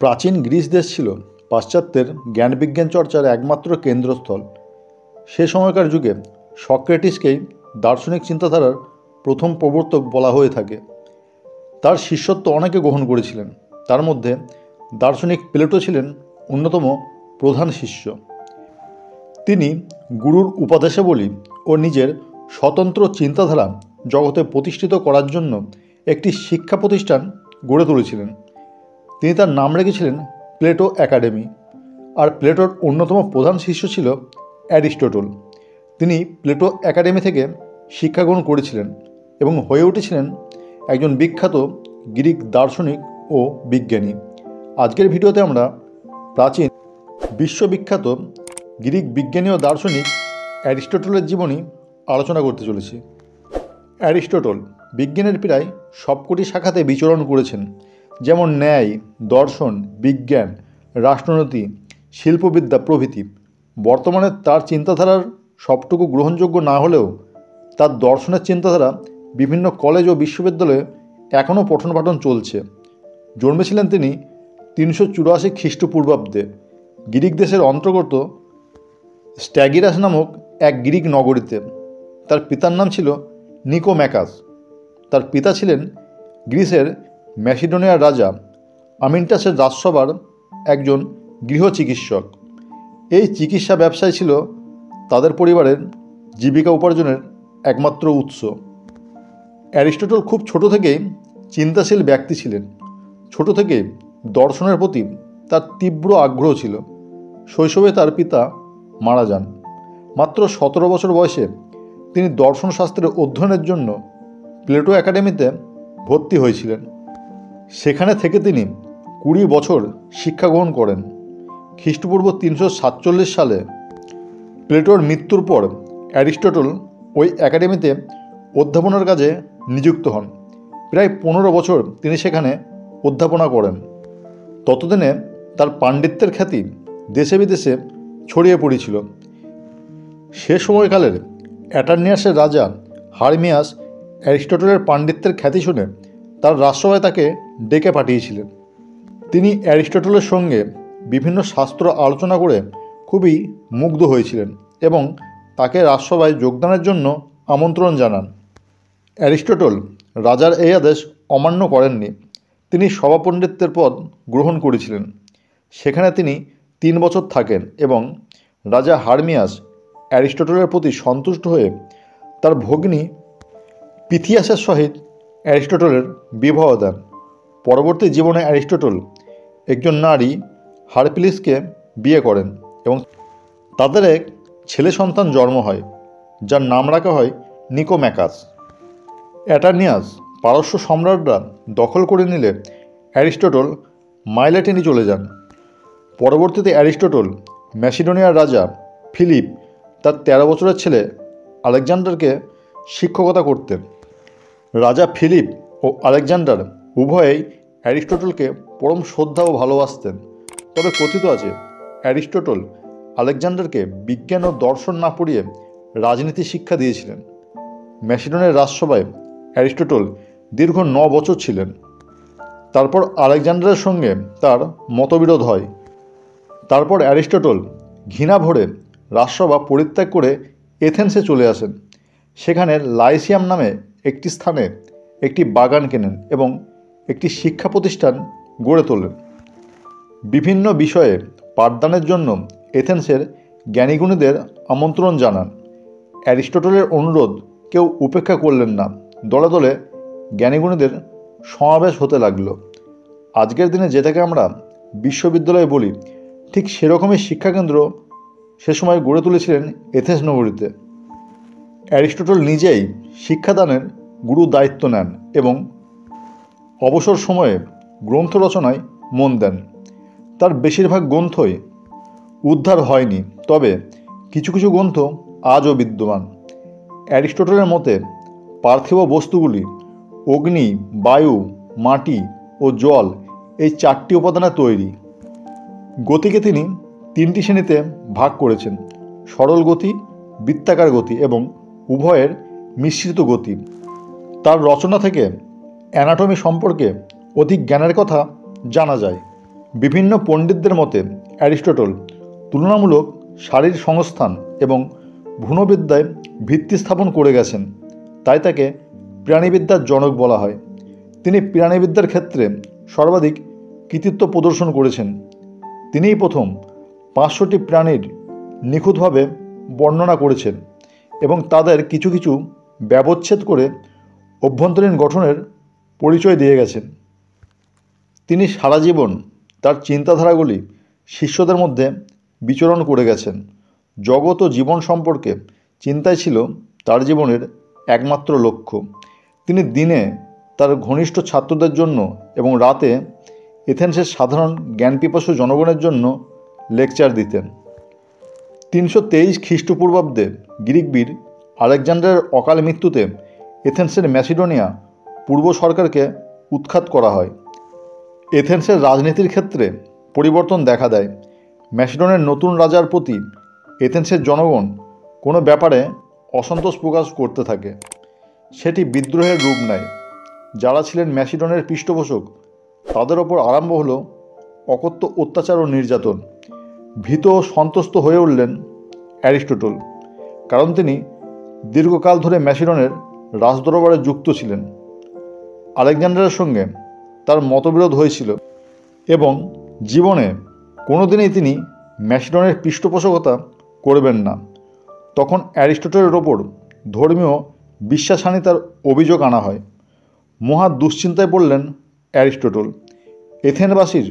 প্রাচীন গ্রিস দেশ ছিল পাশ্চাত্যের জ্ঞানবিজ্ঞান চর্চার একমাত্র কেন্দ্রস্থল। সে সময়কার যুগে সক্রেটিসকেই দার্শনিক চিন্তাধারার প্রথম প্রবর্তক বলা হয়ে থাকে। তার শিষ্যত্ব অনেকে গ্রহণ করেছিলেন, তার মধ্যে দার্শনিক প্লেটো ছিলেন অন্যতম প্রধান শিষ্য। তিনি গুরুর উপদেশাবলী ও নিজের স্বতন্ত্র চিন্তাধারা জগতে প্রতিষ্ঠিত করার জন্য একটি শিক্ষা প্রতিষ্ঠান গড়ে তুলেছিলেন। তিনি তার নাম রেখেছিলেন প্লেটো একাডেমি। আর প্লেটোর অন্যতম প্রধান শিষ্য ছিল অ্যারিস্টটল। তিনি প্লেটো একাডেমি থেকে শিক্ষা গ্রহণ করেছিলেন এবং হয়ে উঠেছিলেন একজন বিখ্যাত গ্রিক দার্শনিক ও বিজ্ঞানী। আজকের ভিডিওতে আমরা প্রাচীন বিশ্ববিখ্যাত গ্রিক বিজ্ঞানী ও দার্শনিক অ্যারিস্টটলের জীবনী আলোচনা করতে চলেছি। অ্যারিস্টটল বিজ্ঞানের প্রায় সবকটি শাখাতে বিচরণ করেছেন, যেমন ন্যায়, দর্শন, বিজ্ঞান, রাষ্ট্রনীতি, শিল্পবিদ্যা প্রভৃতি। বর্তমানে তার চিন্তাধারার সবটুকু গ্রহণযোগ্য না হলেও তার দর্শনের চিন্তাধারা বিভিন্ন কলেজ ও বিশ্ববিদ্যালয়ে এখনও পঠন পাঠন চলছে। জন্মেছিলেন তিনি 384 খ্রিস্টপূর্বাব্দে গ্রিক দেশের অন্তর্গত স্ট্যাগিরাস নামক এক গ্রিক নগরীতে। তার পিতার নাম ছিল নিকোম্যাকাস। তার পিতা ছিলেন গ্রিসের ম্যাসিডোনিয়ার রাজা আমিনটাসের রাজসভার একজন গৃহ চিকিৎসক। এই চিকিৎসা ব্যবসায় ছিল তাদের পরিবারের জীবিকা উপার্জনের একমাত্র উৎস। অ্যারিস্টটল খুব ছোট থেকেই চিন্তাশীল ব্যক্তি ছিলেন। ছোট থেকে দর্শনের প্রতি তার তীব্র আগ্রহ ছিল। শৈশবে তার পিতা মারা যান। মাত্র 17 বছর বয়সে তিনি দর্শনশাস্ত্রের অধ্যয়নের জন্য প্লেটো একাডেমিতে ভর্তি হয়েছিলেন। সেখানে থেকে তিনি 20 বছর শিক্ষা গ্রহণ করেন। খ্রিস্টপূর্ব 347 সালে প্লেটোর মৃত্যুর পর অ্যারিস্টটল ওই একাডেমিতে অধ্যাপনার কাজে নিযুক্ত হন। প্রায় 15 বছর তিনি সেখানে অধ্যাপনা করেন। ততদিনে তার পাণ্ডিত্যের খ্যাতি দেশে বিদেশে ছড়িয়ে পড়েছিল। সে সময়কালের অ্যাটার্নিয়াসের রাজা হারমিয়াস অ্যারিস্টটলের পাণ্ডিত্যের খ্যাতি শুনে তার রাজসভায় তাকে ডেকে পাঠিয়েছিলেন। তিনি অ্যারিস্টটলের সঙ্গে বিভিন্ন শাস্ত্র আলোচনা করে খুবই মুগ্ধ হয়েছিলেন এবং তাকে রাজসভায় যোগদানের জন্য আমন্ত্রণ জানান। অ্যারিস্টটল রাজার এই আদেশ অমান্য করেননি। তিনি সভাপণ্ডিত্যের পদ গ্রহণ করেছিলেন। সেখানে তিনি 3 বছর থাকেন এবং রাজা হারমিয়াস অ্যারিস্টটলের প্রতি সন্তুষ্ট হয়ে তার ভগ্নী পিথিয়াসের সহিত অ্যারিস্টটলের বিবাহ দেন। পরবর্তী জীবনে অ্যারিস্টটল একজন নারী হারপিলিসকে বিয়ে করেন এবং তাদের এক ছেলে সন্তান জন্ম হয়, যার নাম রাখা হয় নিকোম্যাকাস। অ্যাটার্নিয়াস পারস্য সম্রাটরা দখল করে নিলে অ্যারিস্টটল মাইলেটিনি চলে যান। পরবর্তীতে অ্যারিস্টটল ম্যাসিডোনিয়ার রাজা ফিলিপ তার 13 বছরের ছেলে আলেকজান্ডারকে শিক্ষকতা করতেন। রাজা ফিলিপ ও আলেকজান্ডার উভয়েই অ্যারিস্টটলকে পরম শ্রদ্ধা ও ভালোবাসতেন। তবে কথিত আছে অ্যারিস্টটল আলেকজান্ডারকে বিজ্ঞান ও দর্শন না পড়িয়ে রাজনীতি শিক্ষা দিয়েছিলেন। ম্যাসিডোনিয়ার রাজসভায় অ্যারিস্টটল দীর্ঘ 9 বছর ছিলেন। তারপর আলেকজান্ডারের সঙ্গে তার মতবিরোধ হয়। তারপর অ্যারিস্টটল ঘৃণা ভরে রাজসভা পরিত্যাগ করে এথেন্সে চলে আসেন। সেখানে লাইসিয়াম নামে একটি স্থানে একটি বাগান কেনেন এবং একটি শিক্ষা প্রতিষ্ঠান গড়ে তোলেন। বিভিন্ন বিষয়ে পাঠদানের জন্য এথেন্সের জ্ঞানীগুণীদের আমন্ত্রণ জানান। অ্যারিস্টটলের অনুরোধ কেউ উপেক্ষা করলেন না। দলে দলে জ্ঞানীগুণীদের সমাবেশ হতে লাগল। আজকের দিনে যেটাকে আমরা বিশ্ববিদ্যালয় বলি, ঠিক সেরকমই শিক্ষাকেন্দ্র সে সময় গড়ে তুলেছিলেন এথেন্স নগরীতে। অ্যারিস্টটল নিজেই শিক্ষাদানের গুরু দায়িত্ব নেন এবং অবসর সময়ে গ্রন্থ রচনায় মন দেন। তার বেশিরভাগ গ্রন্থই উদ্ধার হয়নি, তবে কিছু কিছু গ্রন্থ আজও বিদ্যমান। অ্যারিস্টটলের মতে পার্থিব বস্তুগুলি অগ্নি, বায়ু, মাটি ও জল এই 4টি উপাদানে তৈরি। গতিকে তিনি 3টি শ্রেণীতে ভাগ করেছেন: সরল গতি, বৃত্তাকার গতি এবং উভয়ের মিশ্রিত গতি। তার রচনা থেকে অ্যানাটমি সম্পর্কে অধিক জ্ঞানের কথা জানা যায়। বিভিন্ন পণ্ডিতদের মতে অ্যারিস্টটল তুলনামূলক শারীর সংস্থান এবং ভ্রূণবিদ্যায় ভিত্তি স্থাপন করে গেছেন, তাই তাকে প্রাণীবিদ্যার জনক বলা হয়। তিনি প্রাণীবিদ্যার ক্ষেত্রে সর্বাধিক কৃতিত্ব প্রদর্শন করেছেন। তিনিই প্রথম 500টি প্রাণীর নিখুঁতভাবে বর্ণনা করেছেন এবং তাদের কিছু কিছু ব্যবচ্ছেদ করে অভ্যন্তরীণ গঠনের পরিচয় দিয়ে গেছেন। তিনি সারা জীবন তার চিন্তাধারাগুলি শিষ্যদের মধ্যে বিচরণ করে গেছেন। জগৎ ও জীবন সম্পর্কে চিন্তাই ছিল তার জীবনের একমাত্র লক্ষ্য। তিনি দিনে তার ঘনিষ্ঠ ছাত্রদের জন্য এবং রাতে এথেন্সের সাধারণ জ্ঞানপিপাসু জনগণের জন্য লেকচার দিতেন। 323 খ্রিস্টপূর্বাব্দে গ্রিক বীর আলেকজান্ডারের অকাল মৃত্যুতে এথেন্সের ম্যাসিডোনিয়া পূর্ব সরকারকে উৎখাত করা হয়। এথেন্সের রাজনীতির ক্ষেত্রে পরিবর্তন দেখা দেয়। ম্যাসিডনের নতুন রাজার প্রতি এথেন্সের জনগণ কোনো ব্যাপারে অসন্তোষ প্রকাশ করতে থাকে। সেটি বিদ্রোহের রূপ নেয়। যারা ছিলেন ম্যাসিডনের পৃষ্ঠপোষক তাদের ওপর আরম্ভ হলো অকথ্য অত্যাচার ও নির্যাতন। ভীত ও সন্তুষ্ট হয়ে উঠলেন অ্যারিস্টটল, কারণ তিনি দীর্ঘকাল ধরে ম্যাসিডনের রাজদরবারে যুক্ত ছিলেন। আলেকজান্ডারের সঙ্গে তার মতবিরোধ হয়েছিল এবং জীবনে কোনোদিনই তিনি ম্যাসিডনের পৃষ্ঠপোষকতা করবেন না। তখন অ্যারিস্টটলের ওপর ধর্মীয় বিশ্বাসহানিতার অভিযোগ আনা হয়। মহা দুশ্চিন্তায় পড়লেন অ্যারিস্টটল। এথেনবাসীর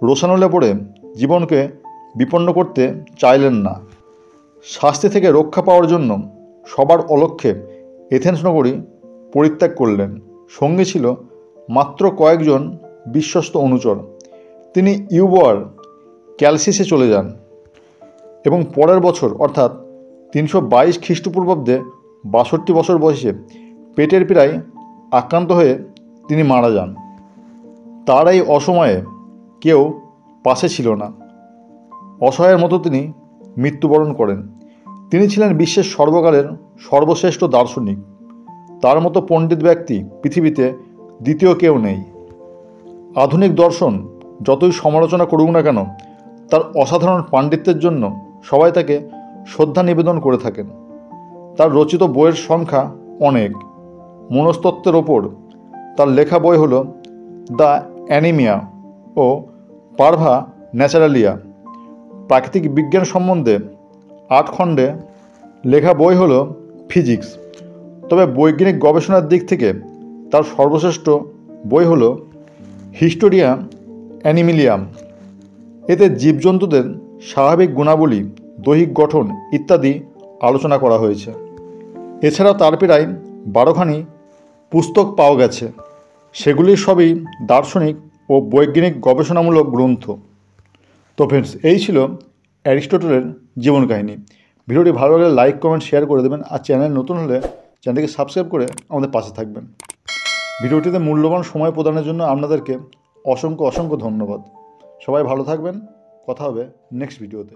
রোষানলে পড়ে জীবনকে বিপন্ন করতে চাইলেন না। শাস্তি থেকে রক্ষা পাওয়ার জন্য সবার অলক্ষ্যে এথেন্স নগরী পরিত্যাগ করলেন। সঙ্গে ছিল মাত্র কয়েকজন বিশ্বস্ত অনুচর। তিনি ইউবোয়ার ক্যালসিসে চলে যান এবং পরের বছর অর্থাৎ 322 খ্রিস্টপূর্বাব্দে 62 বছর বয়সে পেটের পীড়ায় আক্রান্ত হয়ে তিনি মারা যান। তার এই অসময়ে কেউ পাশে ছিল না। অসহায়ের মতো তিনি মৃত্যুবরণ করেন। তিনি ছিলেন বিশ্বের সর্বকালের সর্বশ্রেষ্ঠ দার্শনিক। তার মতো পণ্ডিত ব্যক্তি পৃথিবীতে দ্বিতীয় কেউ নেই। আধুনিক দর্শন যতই সমালোচনা করুক না কেন, তার অসাধারণ পাণ্ডিত্যের জন্য সবাই তাকে শ্রদ্ধা নিবেদন করে থাকেন। তার রচিত বইয়ের সংখ্যা অনেক। মনস্তত্ত্বের ওপর তার লেখা বই হল দ্য অ্যানিমিয়া ও পারভা ন্যাচারালিয়া। প্রাকৃতিক বিজ্ঞান সম্বন্ধে 8 খণ্ডে লেখা বই হল ফিজিক্স। তবে বৈজ্ঞানিক গবেষণার দিক থেকে তার সর্বশ্রেষ্ঠ বই হল হিস্টোরিয়া অ্যানিমিলিয়াম। এতে জীবজন্তুদের স্বাভাবিক গুণাবলী, দৈহিক গঠন ইত্যাদি আলোচনা করা হয়েছে। এছাড়া তার প্রায় 12খানি পুস্তক পাওয়া গেছে। সেগুলির সবই দার্শনিক ও বৈজ্ঞানিক গবেষণামূলক গ্রন্থ। তো ফ্রেন্ডস, এই ছিল অ্যারিস্টটলের জীবন কাহিনী। ভিডিওটি ভালো লাগলে লাইক, কমেন্ট, শেয়ার করে দেবেন। আর চ্যানেল নতুন হলে চ্যানেলটিকে সাবস্ক্রাইব করে আমাদের পাশে থাকবেন। ভিডিওটিতে মূল্যবান সময় প্রদানের জন্য আপনাদেরকে অসংখ্য ধন্যবাদ। সবাই ভালো থাকবেন। কথা হবে নেক্সট ভিডিওতে।